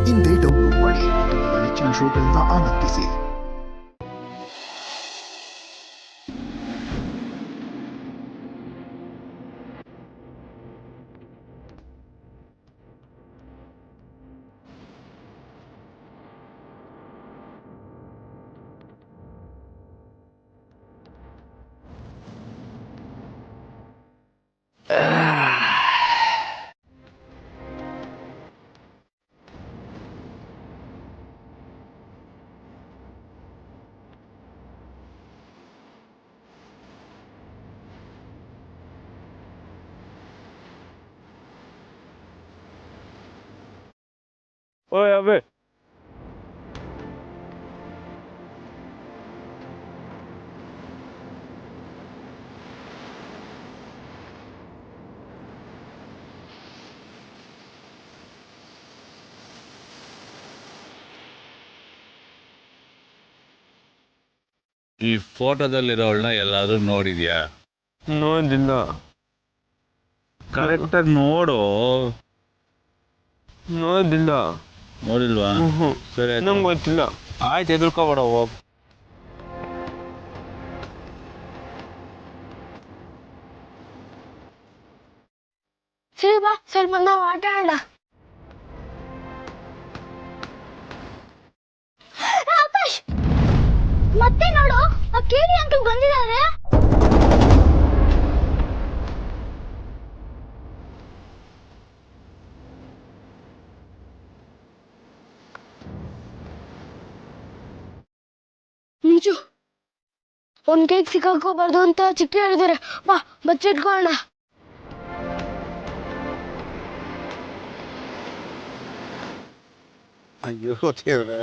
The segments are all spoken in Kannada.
ಹಿಂದೆ ಡೌನ್ಲೋಡ್ ಮಾಡಿ ನಿಮ್ಮ ನೆಚ್ಚಿನ ಶೋಗಳಿಂದ ಆನಂದಿಸಿ. ಓಯ್ ಅವೇ ಈ ಫೋಟೋದಲ್ಲಿರೋಳನ್ನ ಎಲ್ಲಾದ್ರೂ ನೋಡಿದ್ಯಾ? ನೋಡಿಲ್ಲ. ಕರೆಕ್ಟಾಗಿ ನೋಡು. ನೋಡಿಲ್ಲ. ನೋಡಿಲ್ವಾ? ಸರಿ ನಂಗೆ ಗೊತ್ತಿಲ್ಲ. ಆಯ್ತು, ಎದುರ್ಕೋಬೇಡ, ಹೋಗ್. ಸರಿ ಬಾ, ಸ್ವಲ್ಪ ನಾವು ಆಟ ಆಡೋಣ. ಆಕಾಶ್, ಮತ್ತೆ ನೋಡು, ಆ ಕೇಳಿ ಅಂಕಲ್ ಬಂದಿದ್ದಾರೆ. ಮುಂಚು ಒಂದ್ ಕೇಕ್ ಸಿಕ್ಕಾಕೋಬಾರ್ದು ಅಂತ ಚಿಕ್ಕ ಹೇಳಿದಾರೆ. ಬಾ, ಬಚ್ಚಿಟ್ಕೊಳ್ಳೋಣ. ಅಯ್ಯೋ ದೇವ್ರೆ,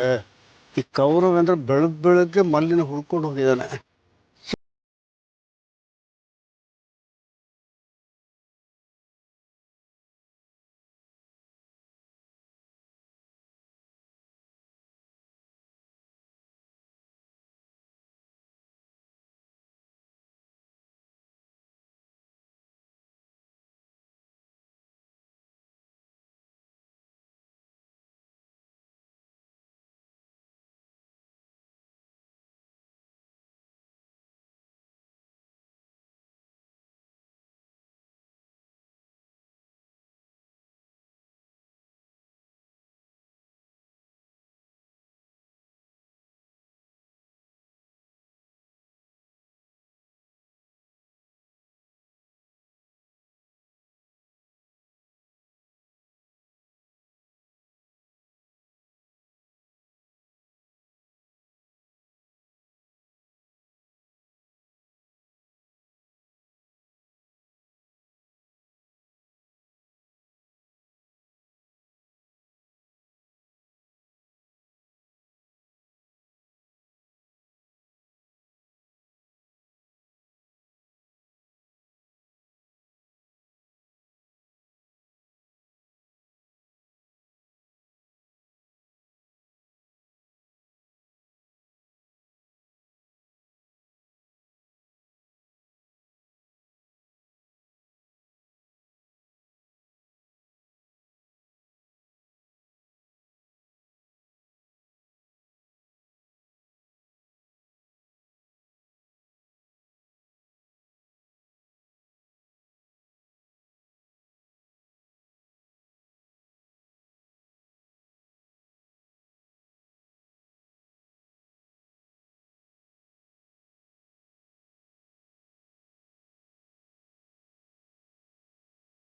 ಈ ಕೌರವ ಅಂದ್ರೆ ಬೆಳಗ್ಗೆ ಮಲ್ಲಿನ ಹುಡ್ಕೊಂಡು ಹೋಗಿದ್ದಾನೆ.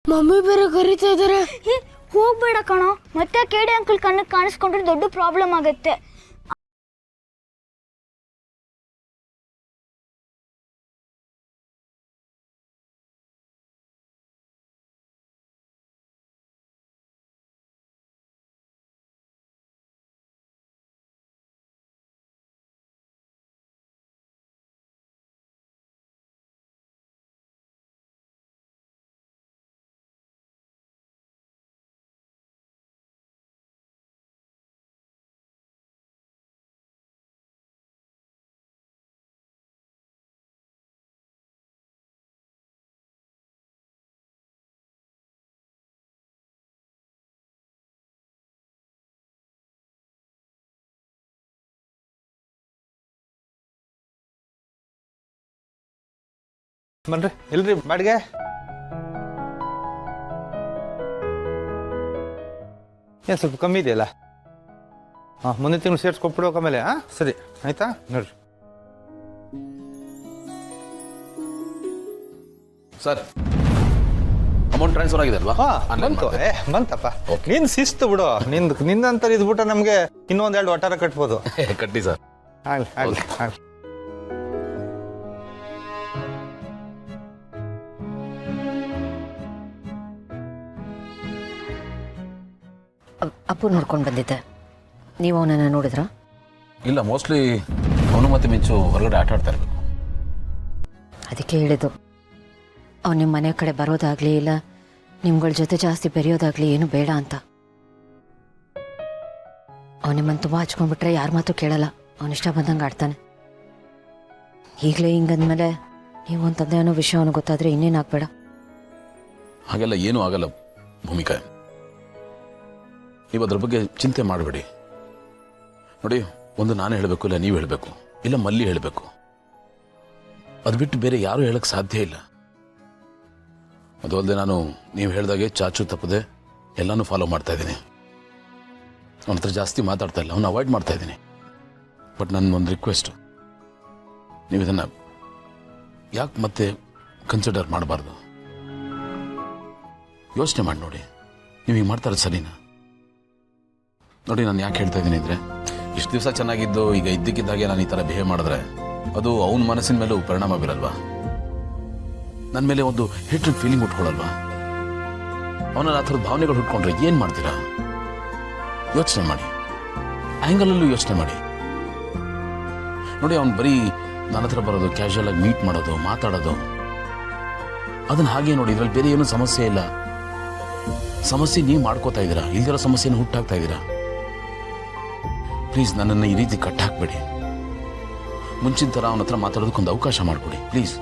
ಮಮ್ಮಿ ಬೇರೆ ಕರೀತಾ ಇದಾರೆ. ಹೋಗ್ಬೇಡ ಕಣೋ, ಮತ್ತೆ ಕೇಡಿ ಅಂಕಲ್ ಕಣ್ಣಿಗೆ ಕಾಣಿಸ್ಕೊಂಡ್ರೆ ದೊಡ್ಡ ಪ್ರಾಬ್ಲಮ್ ಆಗತ್ತೆ. ಬನ್ರಿ ಇಲ್ರಿ ಬಾಡಿಗೆ ಏನು ಸ್ವಲ್ಪ ಕಮ್ಮಿ ಇದೆಯಲ್ಲ ಹಾಂ ಮುಂದಿನ ತಿಂಗಳು ಸೇರಿಸ್ಕೊಟ್ಬಿಡೋಕೆ ಆಮೇಲೆ ಹಾಂ ಸರಿ ಆಯ್ತಾ ನೋಡ್ರಿ ಸರ್ ಅಮೌಂಟ್ ಟ್ರಾನ್ಸ್ಫರ್ ಆಗಿದೆ ಅಲ್ವಾ? ಹಾಂ ಬಂತು ಬಂತಪ್ಪ ನೀನು ಶಿಸ್ತು ಬಿಡು ನಿಂದಂತ ಇದ್ಬಿಟ್ಟು ನಮಗೆ ಇನ್ನೊಂದೆರಡು ಒಟ್ಟಾರ ಕಟ್ಬೋದು ಕಟ್ಟಿ ಸರ್. ಆಗಲಿ ಆಗಲಿ ಆಗಲಿ ಅಪ್ಪು ನೋಡ್ಕೊಂಡು ಬಂದಿದ್ದೆ ನೀವು ಅವನನ್ನು ನೋಡಿದ್ರಾ? ಇಲ್ಲ, ಮೋಸ್ಟ್ಲಿ ಅವನು ಮತ್ತೆ ಮಿಂಚು ಹೊರಗಡೆ ಆಟ ಆಡ್ತಾ ಇರಬೇಕು. ಅದಕ್ಕೆ ಹೇಳಿದ್ದು ಅವ್ನು ನಿಮ್ಮ ಮನೆ ಕಡೆ ಬರೋದಾಗಲಿ ಇಲ್ಲ ನಿಮ್ಗಳ ಜೊತೆ ಜಾಸ್ತಿ ಬೆರೆಯೋದಾಗಲಿ ಏನು ಬೇಡ ಅಂತ. ಅವ್ನು ನಿಮ್ಮನ್ನು ತುಂಬ ಹಚ್ಕೊಂಡ್ಬಿಟ್ರೆ ಯಾರ ಮಾತು ಕೇಳಲ್ಲ, ಅವನಿಷ್ಟ ಬಂದಂಗೆ ಆಡ್ತಾನೆ. ಈಗಲೇ ಹಿಂಗಂದ್ಮೇಲೆ ನೀವು ಒಂದು ತಂದೆ ಅನ್ನೋ ವಿಷಯ ಅವನು ಗೊತ್ತಾದರೆ ಇನ್ನೇನಾಗಬೇಡ. ಹಾಗೆಲ್ಲ ಏನೂ ಆಗಲ್ಲ ಭೂಮಿಕಾ, ನೀವು ಅದ್ರ ಬಗ್ಗೆ ಚಿಂತೆ ಮಾಡಬೇಡಿ. ನೋಡಿ, ಒಂದು ನಾನು ಹೇಳಬೇಕು, ಇಲ್ಲ ನೀವು ಹೇಳಬೇಕು, ಇಲ್ಲ ಮಲ್ಲಿ ಹೇಳಬೇಕು. ಅದು ಬಿಟ್ಟು ಬೇರೆ ಯಾರೂ ಹೇಳಕ್ಕೆ ಸಾಧ್ಯ ಇಲ್ಲ. ಅದು ಅಲ್ಲದೆ ನಾನು ನೀವು ಹೇಳಿದಾಗೆ ಚಾಚು ತಪ್ಪದೆ ಎಲ್ಲನೂ ಫಾಲೋ ಮಾಡ್ತಾ ಇದ್ದೀನಿ. ಅವನ ಹತ್ರ ಜಾಸ್ತಿ ಮಾತಾಡ್ತಾ ಇಲ್ಲ, ಅವನ್ನ ಅವಾಯ್ಡ್ ಮಾಡ್ತಾ ಇದ್ದೀನಿ. ಬಟ್ ನನ್ನ ಒಂದು ರಿಕ್ವೆಸ್ಟು, ನೀವು ಇದನ್ನು ಯಾಕೆ ಮತ್ತೆ ಕನ್ಸಿಡರ್ ಮಾಡಬಾರ್ದು? ಯೋಚನೆ ಮಾಡಿ ನೋಡಿ, ನೀವು ಹೀಗೆ ಮಾಡ್ತಾರೆ ಸರಿನಾ? ನೋಡಿ, ನಾನು ಯಾಕೆ ಹೇಳ್ತಾ ಇದ್ದೀನಿ ಅಂದರೆ, ಇಷ್ಟು ದಿವಸ ಚೆನ್ನಾಗಿದ್ದು ಈಗ ಇದ್ದಕ್ಕಿದ್ದಾಗೆ ನಾನು ಈ ಥರ ಬಿಹೇವ್ ಮಾಡಿದ್ರೆ ಅದು ಅವನ ಮನಸ್ಸಿನ ಮೇಲೂ ಪರಿಣಾಮ ಬೀರಲ್ವಾ? ನನ್ನ ಮೇಲೆ ಒಂದು ಹೇಟ್ರಿಡ್ ಫೀಲಿಂಗ್ ಉಟ್ಕೊಳ್ಳಲ್ವಾ? ಅವನಲ್ಲಿ ಆ ಥರದ ಭಾವನೆಗಳು ಹುಟ್ಕೊಂಡ್ರೆ ಏನು ಮಾಡ್ತೀರಾ? ಯೋಚನೆ ಮಾಡಿ, ಆ್ಯಂಗಲಲ್ಲೂ ಯೋಚನೆ ಮಾಡಿ. ನೋಡಿ, ಅವ್ನು ಬರೀ ನನ್ನ ಹತ್ರ ಬರೋದು, ಕ್ಯಾಶುಯಲ್ ಆಗಿ ಮೀಟ್ ಮಾಡೋದು, ಮಾತಾಡೋದು, ಅದನ್ನು ಹಾಗೆ ನೋಡಿ. ಇದರಲ್ಲಿ ಬೇರೆ ಏನೂ ಸಮಸ್ಯೆ ಇಲ್ಲ. ಸಮಸ್ಯೆ ನೀವು ಮಾಡ್ಕೋತಾ ಇದ್ದೀರಾ, ಇಲ್ದಿರೋ ಸಮಸ್ಯೆನ ಹುಟ್ಟಾಕ್ತಾ ಇದ್ದೀರಾ. ಪ್ಲೀಸ್ ನನ್ನನ್ನು ಈ ರೀತಿ ಕಟ್ಟಾಕ್ಬೇಡಿ. ಮುಂಚಿನ ಥರ ಅವನ ಹತ್ರ ಮಾತಾಡೋದಕ್ಕೊಂದು ಅವಕಾಶ ಮಾಡಿಕೊಡಿ ಪ್ಲೀಸ್.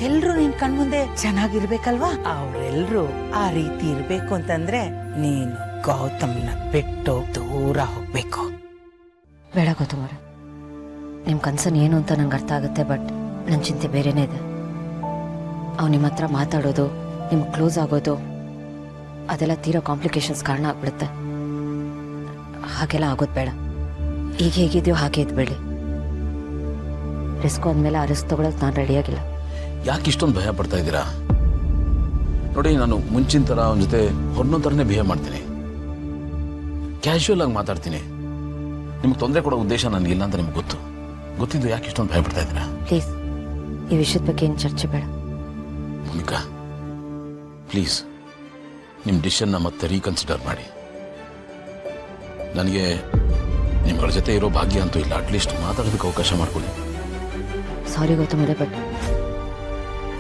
ಎಲ್ರು ನಿನ್ ಕಣ್ಮುಂದೆ ಚೆನ್ನಾಗಿರ್ಬೇಕಲ್ವಾ? ಅವ್ರೆಲ್ರು ಆ ರೀತಿ ಇರ್ಬೇಕು ಅಂತಂದ್ರೆ ನೀನು ಗೌತಮ್ನ ಬಿಟ್ಟು ದೂರ ಹೋಗ್ಬೇಕು. ಬೇಡ ಗೌತಮರ, ನಿಮ್ಮ ಕನ್ಸನ್ ಏನು ಅಂತ ನಂಗೆ ಅರ್ಥ ಆಗುತ್ತೆ. ಬಟ್ ನನ್ನ ಚಿಂತೆ ಬೇರೆನೇ ಇದೆ. ಅವ್ನು ನಿಮ್ಮ ಹತ್ರ ಮಾತಾಡೋದು, ನಿಮ್ಗೆ ಕ್ಲೋಸ್ ಆಗೋದು, ಅದೆಲ್ಲ ತೀರಾ ಕಾಂಪ್ಲಿಕೇಶನ್ಸ್ ಕಾರಣ ಆಗ್ಬಿಡುತ್ತೆ. ಹಾಗೆಲ್ಲ ಆಗೋದು ಬೇಡ. ಈಗ ಹೇಗಿದೆಯೋ ಹಾಗೆ ಇದ್ಬೇಡಿ. ರಿಸ್ಕ್ ಅಂದಮೇಲೆ ಆ ರಿಸ್ಕ್ ತಗೊಳಕ್ಕೆ ನಾನು ರೆಡಿಯಾಗಿಲ್ಲ. ಯಾಕೆ ಇಷ್ಟೊಂದು ಭಯ ಪಡ್ತಾ ಇದ್ದೀರಾ? ನೋಡಿ, ನಾನು ಮುಂಚಿನ ಥರ ಅವನ ಜೊತೆ ಹೊರನೋ ಥರನೇ ಬಿಹೇವ್ ಮಾಡ್ತೀನಿ, ಕ್ಯಾಶುಯಲ್ ಆಗಿ ಮಾತಾಡ್ತೀನಿ. ನಿಮ್ಗೆ ತೊಂದರೆ ಕೊಡೋ ಉದ್ದೇಶ ನನಗಿಲ್ಲ ಅಂತ ನಿಮ್ಗೆ ಗೊತ್ತಿದ್ದು ಯಾಕೆ ಇಷ್ಟೊಂದು ಭಯ ಪಡ್ತಾ ಇದ್ದೀರಾ? ಪ್ಲೀಸ್, ಈ ವಿಷಯದ ಬಗ್ಗೆ ಏನು ಚರ್ಚೆ ಬೇಡ. ಭೂಮಿಕಾ, ಪ್ಲೀಸ್ ನಿಮ್ಮ ಡಿಸಿಷನ್ನ ಮತ್ತೆ ರೀಕನ್ಸಿಡರ್ ಮಾಡಿ. ನನಗೆ ನಿಮ್ಗಳ ಜೊತೆ ಇರೋ ಭಾಗ್ಯ ಅಂತೂ ಇಲ್ಲ. ಅಟ್ಲೀಸ್ಟ್ ಮಾತಾಡೋದಕ್ಕೆ ಅವಕಾಶ ಮಾಡಿಕೊಡಿ. ಸಾರಿ ಗೌತಮರೇ, ಬಟ್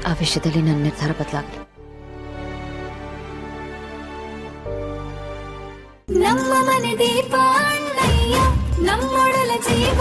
ಆ ವಿಷಯದಲ್ಲಿ ನನ್ನ ನಿರ್ಧಾರ ಬದಲಾಗಲಿ. ನಮ್ಮ ಮನೆ ದೀಪ ಅಣ್ಣಯ್ಯ, ನಮ್ಮೊಡಲ ಜೀವ